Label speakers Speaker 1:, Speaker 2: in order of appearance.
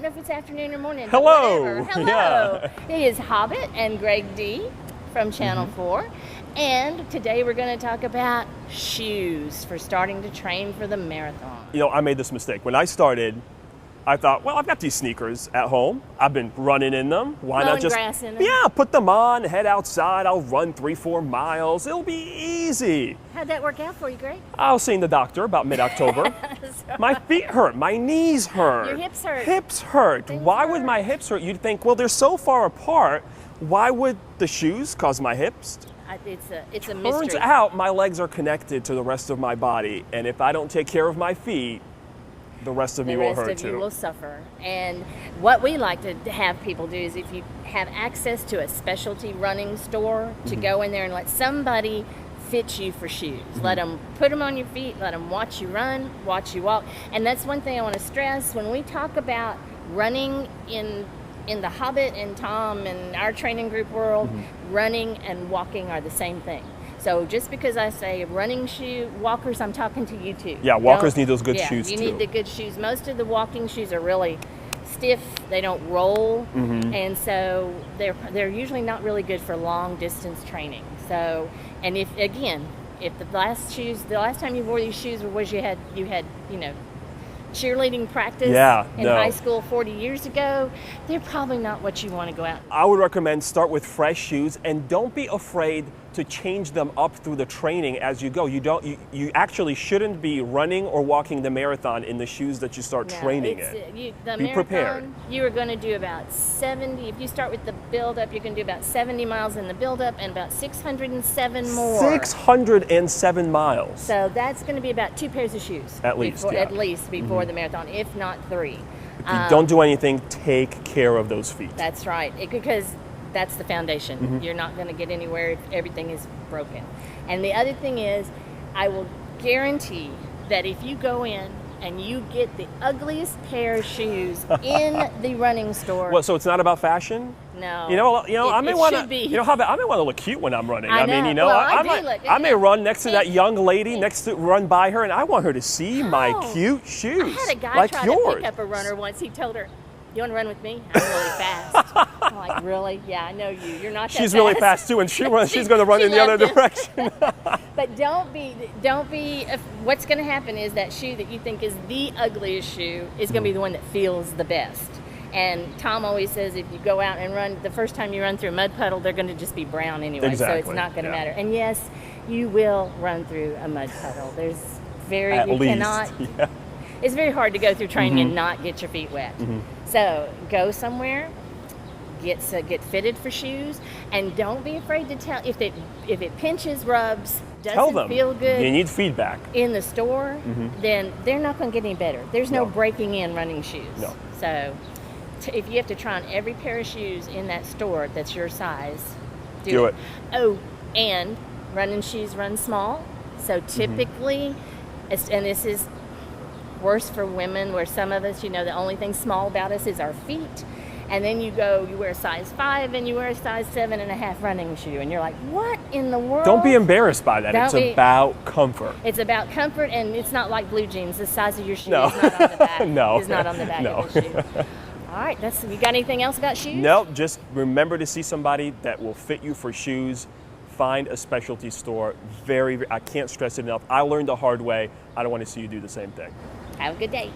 Speaker 1: don't know if it's afternoon or morning.
Speaker 2: Hello.
Speaker 1: Whatever. Hello.
Speaker 2: Yeah.
Speaker 1: It is Hobbit and Greg D from Channel 4. And today we're going to talk about shoes for starting to train for the marathon.
Speaker 2: You know, I made this mistake. When I started, I thought, well, I've got these sneakers at home. I've been running in them. Why
Speaker 1: Mowing
Speaker 2: not just
Speaker 1: grass in them.
Speaker 2: Yeah, put them on, head outside. I'll run 3-4 miles. It'll be easy.
Speaker 1: How'd that work out for you, Greg?
Speaker 2: I was seeing the doctor about mid-October. My feet hurt. My knees hurt.
Speaker 1: Your hips hurt.
Speaker 2: Hips hurt.
Speaker 1: Things
Speaker 2: Why would
Speaker 1: hurt.
Speaker 2: my hips hurt? You'd think, well, they're so far apart. Why would the shoes cause my hips?
Speaker 1: It's a
Speaker 2: Turns
Speaker 1: mystery.
Speaker 2: out my legs are connected to the rest of my body, and if I don't take care of my feet, the rest of me will hurt
Speaker 1: The rest of
Speaker 2: too.
Speaker 1: you will suffer. And what we like to have people do is if you have access to a specialty running store, to go in there and let somebody fit you for shoes. Let them put them on your feet, let them watch you run, watch you walk. And that's one thing I want to stress when we talk about running in the Hobbit and Tom and our training group world, running and walking are the same thing. So just because I say running shoe, walkers, I'm talking to you too.
Speaker 2: Yeah, walkers need those good shoes
Speaker 1: you
Speaker 2: too.
Speaker 1: need the good shoes. Most of the walking shoes are really stiff. They don't roll, and so they're usually not really good for long distance training. So, and if the last time you wore these shoes was you had cheerleading practice in high school 40 years ago, they're probably not what you want to go out.
Speaker 2: I would recommend start with fresh shoes and don't be afraid to change them up through the training as you go. You actually shouldn't be running or walking the marathon in the shoes that you start training in.
Speaker 1: The
Speaker 2: Be
Speaker 1: marathon,
Speaker 2: prepared.
Speaker 1: you are going to do about 70. If you start with the build up, you're going to do about 70 miles in the build up and about 607 more.
Speaker 2: 607 miles.
Speaker 1: So that's going to be about 2 pairs of shoes.
Speaker 2: At least, yeah.
Speaker 1: At least before the marathon, if not 3.
Speaker 2: If you don't do anything, take care of those feet.
Speaker 1: That's right, because that's the foundation. You're not going to get anywhere if everything is broken. And the other thing is, I will guarantee that if you go in and you get the ugliest pair of shoes in the running store.
Speaker 2: Well, so it's not about fashion?
Speaker 1: No.
Speaker 2: I may
Speaker 1: it
Speaker 2: want
Speaker 1: should be.
Speaker 2: to. I may want to look cute when I'm running.
Speaker 1: I know. Well,
Speaker 2: I may run next to that young lady, run by her, and I want her to see my cute shoes.
Speaker 1: I had a guy
Speaker 2: like
Speaker 1: try
Speaker 2: yours.
Speaker 1: to pick up a runner once. He told her, "You want to run with me? I'm really fast." I'm like, "Really? Yeah, I know you. You're not that
Speaker 2: She's really fast too, and she's going to run in the other direction.
Speaker 1: But don't be. What's going to happen is that shoe that you think is the ugliest shoe is going to be the one that feels the best. And Tom always says if you go out and run, the first time you run through a mud puddle, they're going to just be brown anyway.
Speaker 2: Exactly.
Speaker 1: So it's not going to matter. And yes, you will run through a mud puddle. It's very hard to go through training and not get your feet wet. So go somewhere, get fitted for shoes, and don't be afraid to tell if it pinches, rubs, doesn't feel good.
Speaker 2: You need feedback
Speaker 1: In the store, then they're not going to get any better. There's no breaking in running shoes.
Speaker 2: No.
Speaker 1: So if you have to try on every pair of shoes in that store that's your size,
Speaker 2: Do it.
Speaker 1: Oh, and running shoes run small. So typically, and this is worse for women, where some of us, the only thing small about us is our feet. And then you wear a size 5 and you wear a size 7.5 running shoe. And you're like, what in the world?
Speaker 2: Don't be embarrassed by that. It's about comfort.
Speaker 1: It's about comfort, and it's not like blue jeans. The size of your shoe
Speaker 2: No.
Speaker 1: is not on the back.
Speaker 2: No.
Speaker 1: Is not on the back of the shoe. All right, you got anything else about shoes?
Speaker 2: No, just remember to see somebody that will fit you for shoes. Find a specialty store. I can't stress it enough. I learned the hard way. I don't want to see you do the same thing.
Speaker 1: Have a good day.